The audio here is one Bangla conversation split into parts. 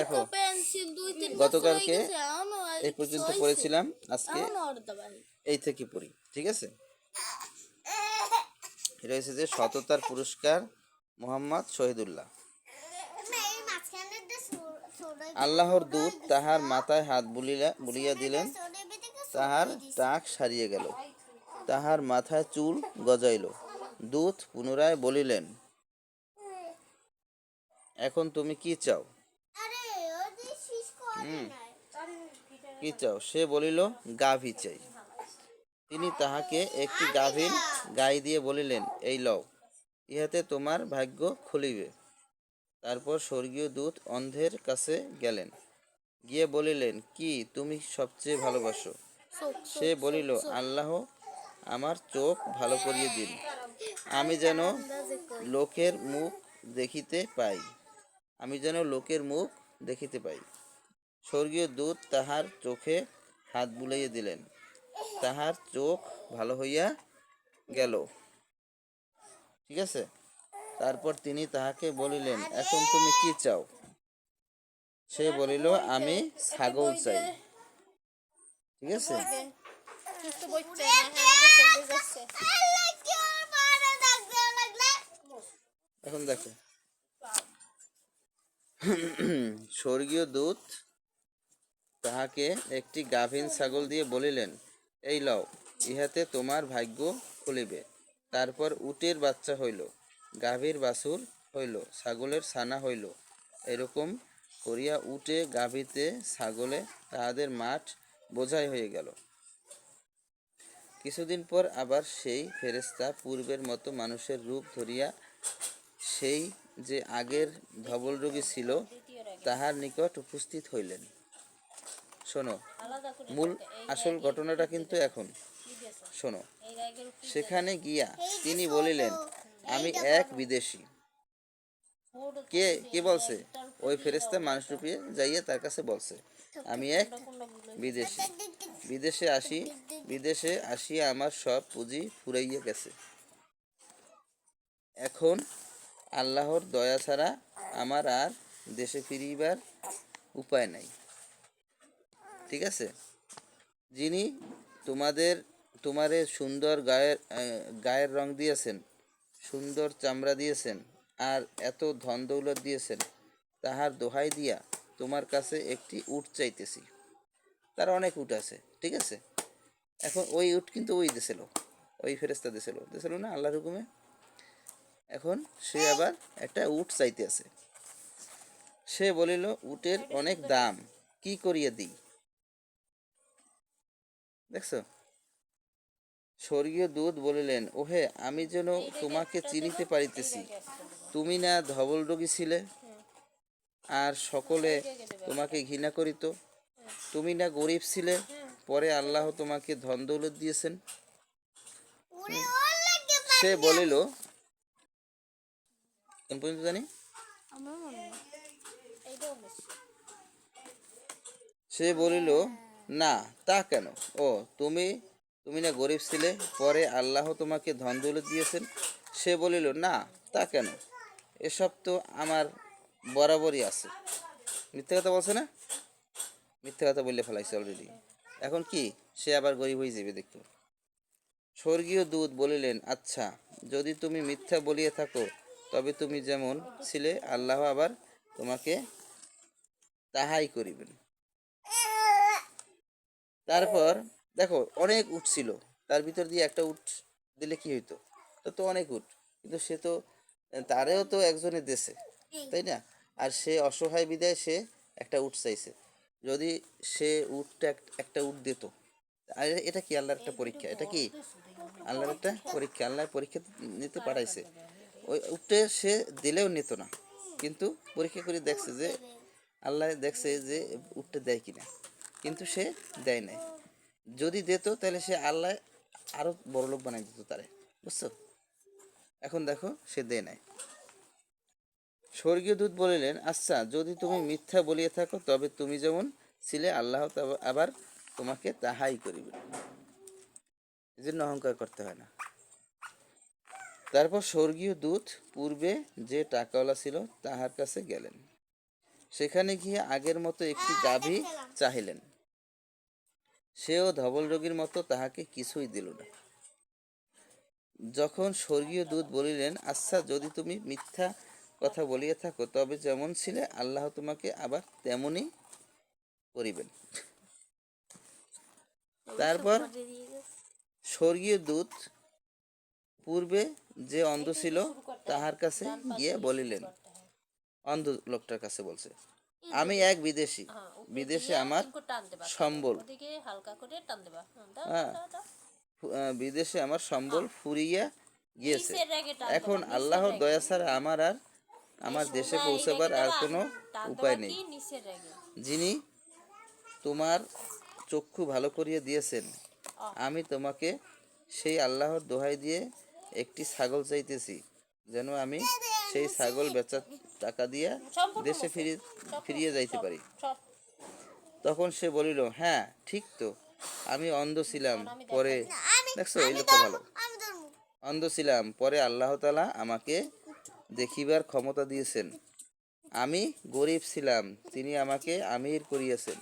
দেখো গতকালকে এই পর্যন্ত পড়েছিলাম, আজকে এই থেকে পড়ি, ঠিক আছে? এটা হচ্ছে যে সততার পুরস্কার মোহাম্মদ শহীদুল্লাহ। আল্লাহর দূত তাহার মাথায় হাত বুলিয়া দিলেন, তাহার টাক সারিয়ে গেল, তাহার মাথায় চুল গজাইল। দূত পুনরায় বলিলেন, এখন তুমি কি চাও? কি চাও? সে বলিল, গাভী চাই। তিনি তাহাকে একটি গাভীর গাই দিয়ে বলিলেন, এই লও, ইহাতে তোমার ভাগ্য খুলিবে। তারপর স্বর্গীয় দূত অন্ধের কাছে গেলেন, গিয়ে বলিলেন, কি তুমি সবচেয়ে ভালোবাসো? সে বলিল, আল্লাহ আমার চোখ ভালো করিয়ে দিন, আমি যেন লোকের মুখ দেখিতে পাই, আমি যেন লোকের মুখ দেখিতে পাই। স্বর্গীয় দূত তাহার চোখে হাত বুলাইয়া দিলেন, তাহার চোখ ভালো হইয়া গেল, ঠিক আছে? তারপর তিনি তাহাকে বলিলেন, এখন তুমি কি চাও? সে বলিল, আমি ছাগল চাই, ঠিক আছে? এখন দেখো, স্বর্গীয় দূত তাহাকে একটি গাভীন ছাগল দিয়ে বলিলেন, এই লও, ইহাতে তোমার ভাগ্য খুলিবে। তারপর উটের বাচ্চা হইল, গাভীর বাছুর হইল, ছাগলের ছানা হইল। এরকম করিয়া উটে, গাভীতে, ছাগলে তাহাদের মাঠ বোঝাই হয়ে গেল। কিছুদিন পর আবার সেই ফেরেশতা পূর্বের মতো মানুষের রূপ ধরিয়া সেই যে আগের ধবলরোগী ছিল তাহার নিকট উপস্থিত হইলেন। শোনো, মূল আসল ঘটনাটা কিন্তু এখন শোনো। সেখানে গিয়া তিনি বলিলেন, আমি এক বিদেশী। কে কে বলছে? ওই ফেরেশতা মানুষ রূপে যাইয়া তার কাছে বলছে, আমি এক বিদেশী, বিদেশে আসিয়া আমার সব পুঁজি ফুরাইয়া গেছে। এখন আল্লাহর দয়া ছাড়া আমার আর দেশে ফিরিবার উপায় নাই, ঠিক আছে? যিনি তোমারে সুন্দর গায়ের রং দিয়েছেন, সুন্দর চামড়া দিয়েছেন, আর এত ধন দৌলত দিয়েছেন, তাহার দোহাই দিয়া তোমার কাছে একটি উট চাইতেছি। তার অনেক উট আছে, ঠিক আছে? এখন ওই উট কিন্তু ওই দিছিল, ওই ফেরেশতা দিছিল না আল্লাহর হুকুমে। এখন সে আবার একটা উট চাইতে আছে। সে বলিল, উটের অনেক দাম, কি করিয়া দিই? দেখছো? স্বর্গীয় দূত বলিলেন, ওহে, আমি যেন তোমাকে চিনিতে পারিতেছি, তুমি না ধবল রোগী ছিলে, আর সকলে তোমাকে ঘৃণা করিত। তুমি না গরিব ছিলে, পরে আল্লাহ তোমাকে ধন দৌলত দিয়েছেন। সে বলিল, কোন পর্যন্ত জানি? সে বলিল, না, তা কেন? ও, তুমি না গরিব ছিলে, পরে আল্লাহ তোমাকে ধন দৌলত দিয়েছেন। সে বলিল, না, তা কেন? এসব তো আমার বরাবরই আছে। মিথ্যা কথা বলছে না? মিথ্যা কথা বললে ফেলাইছে অলরেডি। এখন কি সে আবার গরিব হয়ে যাবে? দেখো, স্বর্গীয় দূত বলিলেন, আচ্ছা, যদি তুমি মিথ্যা বলিয়া থাকো, তবে তুমি যেমন ছিলে আল্লাহ আবার তোমাকে তাহাই করিবেন। তারপর দেখো, অনেক উট ছিল, তার ভিতর দিয়ে একটা উট দিলে কি হইতো? তো অনেক উট, কিন্তু সে তো তারেও তো একজনের দেশে, তাই না? আর সে অসহায় বিদায় সে একটা উট চাইছে। যদি সে উটটা একটা উট দিত, আর এটা কি আল্লাহর একটা পরীক্ষা? এটা কি আল্লাহর একটা পরীক্ষা? আল্লাহ পরীক্ষা নিতে পাঠাইছে। ওই উটে সে দিলেও নিত না, কিন্তু পরীক্ষা করে দেখছে যে আল্লাহ দেখছে যে উটটা দেয় কিনা, কিন্তু সে দেয় নাই। যদি দিত তাহলে সে আল্লাহ আরো বড় লোক বানাই দিত তারে, বুঝছো? এখন দেখো, সে দেয় নাই। স্বর্গীয় দূত বলিলেন, আচ্ছা, যদি তুমি মিথ্যা বলিয়া থাকো, তবে তুমি যেমন ছিলে আল্লাহ আবার তোমাকে তাহাই করিবে। এই জন্য অহংকার করতে হয় না। তারপর স্বর্গীয় দূত পূর্বে যে টাকাওয়ালা ছিল তাহার কাছে গেলেন। সেখানে গিয়ে আগের মতো একটি গাভী চাহিলেন। সেও ধবল রোগীর মতো তাহাকে কিছুই দিল না। যখন স্বর্গীয় দূত বলিলেন, আচ্ছা, যদি তুমি মিথ্যা কথা বলিয়া থাকো তবে যেমন ছিলে আল্লাহ তোমাকে আবার তেমনই করিবেন। তারপর স্বর্গীয় দূত পূর্বে যে অন্ধ ছিল তাহার কাছে গিয়ে বলিলেন, অন্ধ লোকটার কাছে বলছে, আমি এক বিদেশি, বিদেশে আমার সম্বল, হ্যাঁ, বিদেশে আমার সম্বল ফুরিয়া গিয়েছে। এখন আল্লাহর দয়া ছাড়া আমার দেশে পৌঁছাবার আর কোনো উপায় নেই। যিনি তোমার চক্ষু ভালো করিয়া দিয়েছেন, আমি তোমাকে সেই আল্লাহর দোহাই দিয়ে একটি ছাগল চাইতেছি, যেন আমি সেই ছাগল বেচার টাকা দিয়া দেশে ফিরিয়ে যাইতে পারি। তখন সে বলিল, হ্যাঁ ঠিক তো, আমি অন্ধ ছিলাম, পরে দেখছো এই লোকটা ভালো, অন্ধ ছিলাম, পরে আল্লাহ তাআলা আমাকে দেখিবার ক্ষমতা দিয়েছেন। আমি গরিব ছিলাম, তিনি আমাকে আমির করিয়াছেন।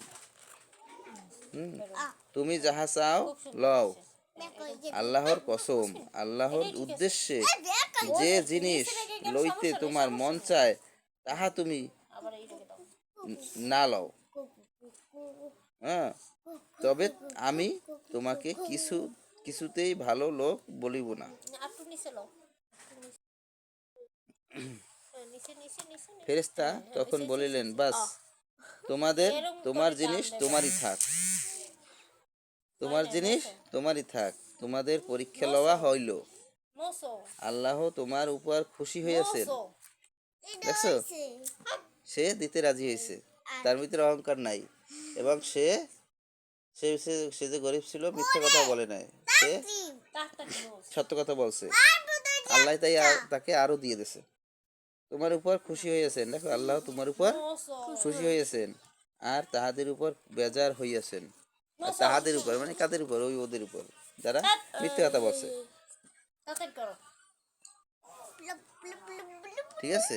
তুমি যাহা চাও লও, আল্লাহর কসম, আল্লাহর উদ্দেশ্যে যে জিনিস লইতে তোমার মন চায় তাহা তুমি না লও, হ্যাঁ, তবে আমি তোমাকে কিছুতেই ভালো লোক বলিব না। ফেরেশতা তখন বলিলেন, বাস, তোমার জিনিস তোমারই থাক, তোমার জিনিস তোমারই থাক, তোমাদের পরীক্ষা লওয়া হইল, আল্লাহ তোমার উপর খুশি হইয়াছেন। দেখছো, সে দিতে রাজি হয়েছে, তার ভিতরে অহংকার নাই, এবং সে যে গরিব ছিল মিথ্যা কথা বলে নাই, সে সত্য কথা বলছে, আল্লাহ তাই তাকে আরো দিয়ে দিয়েছে। তোমার উপর খুশি হইয়াছেন, দেখো আল্লাহ তোমার উপর খুশি হইয়াছেন, আর তাহাদের উপর বেজার হইয়াছেন। আর তাহাদের উপর মানে কাদের উপর? ওই ওদের উপর যারা মিথ্যা কথা বলছে। ঠিক আছে।